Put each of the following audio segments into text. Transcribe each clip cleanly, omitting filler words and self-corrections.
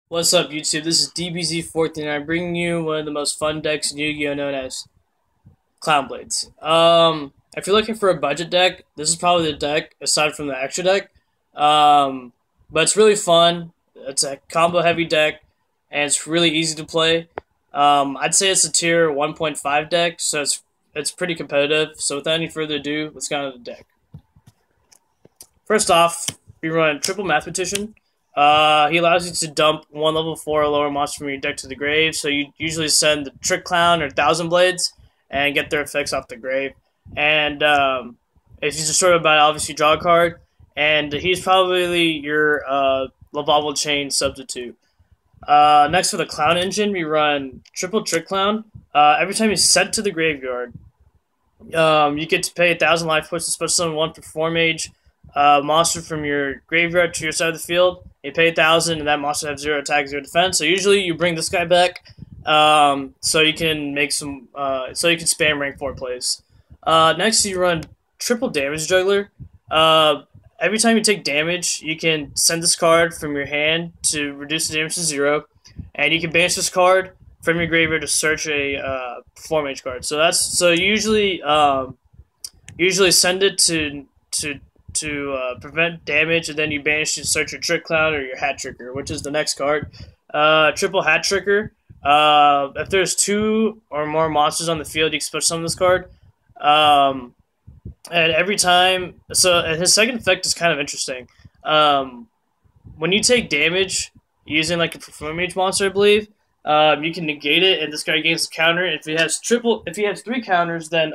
What's up, YouTube? This is DBZ14, and I'm bringing you one of the most fun decks in Yu-Gi-Oh! Known as Clownblades. If you're looking for a budget deck, this is probably the deck, aside from the extra deck. But it's really fun. It's a combo-heavy deck, and it's really easy to play. I'd say it's a tier 1.5 deck, so it's pretty competitive. So without any further ado, let's get on to the deck. First off, we run Triple Mathematician. He allows you to dump one level 4 or lower monster from your deck to the grave, so you usually send the Trick Clown or Thousand Blades and get their effects off the grave. And if you destroy a battle, obviously draw a card, and he's probably your Lavable Chain substitute. Next for the Clown engine, we run Triple Trick Clown. Every time he's sent to the graveyard, you get to pay 1,000 life points to special summon one Perform Mage monster from your graveyard to your side of the field. You pay 1,000, and that monster has 0 attack, 0 defense. So usually you bring this guy back, so you can make some, so you can spam rank 4 plays. Next, you run Triple Damage Juggler. Every time you take damage, you can send this card from your hand to reduce the damage to 0, and you can banish this card from your graveyard to search a Perform Mage card. So you usually send it to prevent damage, and then you banish to search your Trick Clown or your Hat Tricker, which is the next card. Triple Hat Tricker. If there's 2 or more monsters on the field, you can special summon this card. And every time, and his second effect is kind of interesting. When you take damage using like a Perform Mage monster, I believe, you can negate it, and this guy gains a counter. If he has 3 counters, then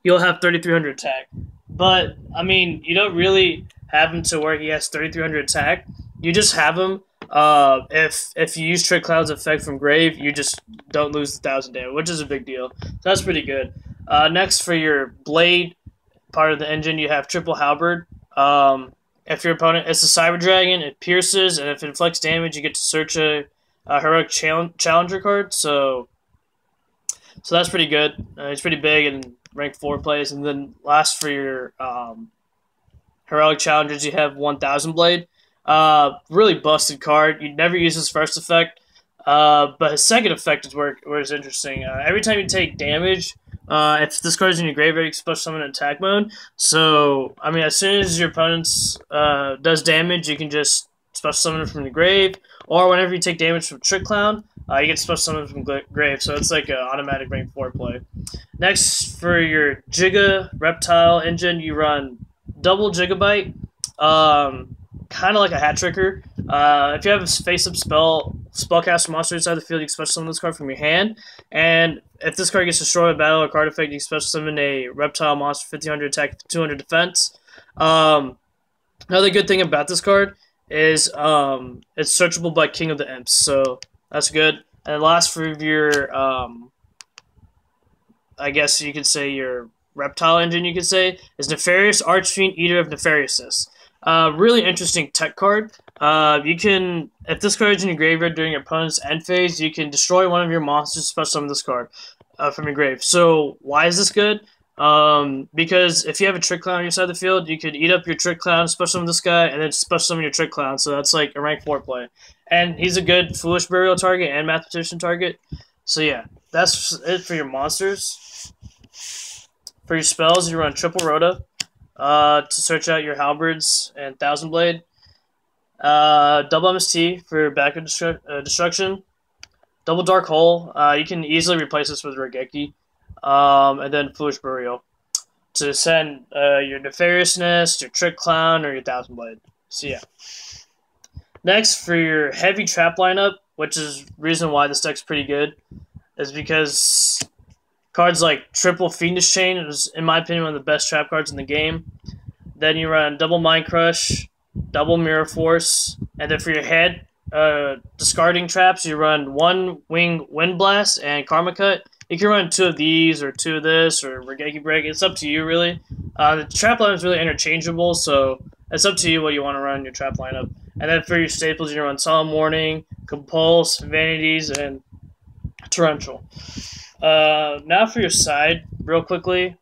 he'll have 3,300 attack. But, I mean, you don't really have him to where he has 3,300 attack. You just have him, if you use Trick Clown's effect from Grave, you just don't lose the 1,000 damage, which is a big deal. So that's pretty good. Next, for your Blade part of the engine, you have Triple Halberd. If your opponent, it's a Cyber Dragon, it pierces, and if it inflicts damage, you get to search a Heroic Challenger card. So that's pretty good. It's pretty big and rank 4 plays. And then last for your Heroic Challengers, you have 1,000 Blade. Really busted card. You'd never use his first effect, but his second effect is where it's interesting. Every time you take damage, if this card is in your graveyard, you can special summon an attack mode. So, I mean, as soon as your opponent does damage, you can just special summon it from the grave, or whenever you take damage from Trick Clown, you get special summon from grave. So it's like an automatic rank 4 play. Next, for your Giga Reptile engine, you run Double Gigabyte, kind of like a Hat Tricker. If you have a face-up spellcaster monster inside the field, you can special summon this card from your hand. And if this card gets destroyed in battle or card effect, you can special summon a Reptile monster, 1,500 attack, 200 defense. Another good thing about this card is it's searchable by King of the Imps, so that's good. And last for your, I guess you could say your Reptile engine, you could say, is Nefarious Archfiend, Eater of Nefariousness. Really interesting tech card. You can, if this card is in your graveyard during your opponent's end phase, you can destroy one of your monsters, special summon this card from your grave. So why is this good? Because if you have a Trick Clown on your side of the field, you could eat up your Trick Clown, special summon this guy, and then special summon your Trick Clown. So that's like a rank 4 play. And he's a good Foolish Burial target and Mathematician target. So yeah, that's it for your monsters. For your spells, you run Triple Rhoda to search out your Halberds and 1,000 Blade. Double MST for backup destruction. Double Dark Hole. You can easily replace this with Regeki. And then Foolish Burial to send your Nefariousness, your Trick Clown, or your 1,000 Blade. So yeah. Next, for your heavy trap lineup, which is the reason why this deck's pretty good, is because cards like Triple Fiendish Chain is, in my opinion, one of the best trap cards in the game. Then you run Double Mind Crush, Double Mirror Force, and then for your head discarding traps, you run One Wing Wind Blast and Karma Cut. You can run 2 of these, or 2 of this, or Regeki Break. It's up to you, really. The trap lineup is really interchangeable, so it's up to you what you want to run in your trap lineup. And then for your staples, you run Solemn Warning, Compulse, Vanities, and Torrential. Now for your side, real quickly,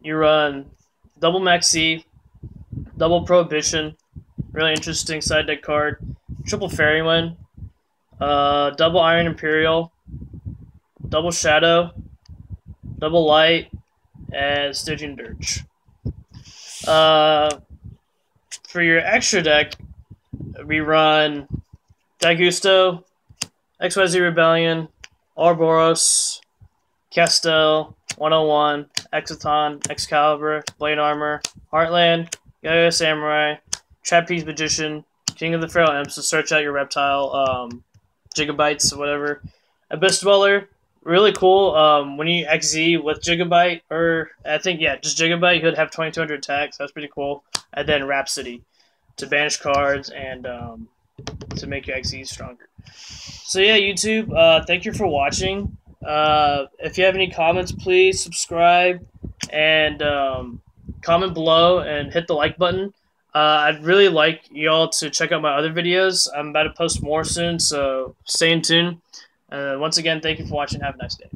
you run Double Maxi, Double Prohibition, really interesting side deck card, Triple Fairywind, double Iron Imperial, double Shadow, double Light, and Stygian Dirge. For your extra deck, we run Daigusto, XYZ Rebellion, Ouroboros, Castel, 101, Exaton, Excalibur, Blade Armor, Heartland, Yo-Yo Samurai, Trapeze Magician, King of the Feral Imps to search out your reptile, Gigabytes, whatever. Abyss Dweller, really cool. When you XZ with Gigabyte, or I think, yeah, just Gigabyte, you could have 2200 attacks. That's pretty cool. And then Rhapsody to banish cards and to make your XZ stronger. So yeah, YouTube, thank you for watching. If you have any comments, please subscribe and comment below and hit the like button. I'd really like y'all to check out my other videos. I'm about to post more soon, so stay in tune. Once again, thank you for watching. Have a nice day.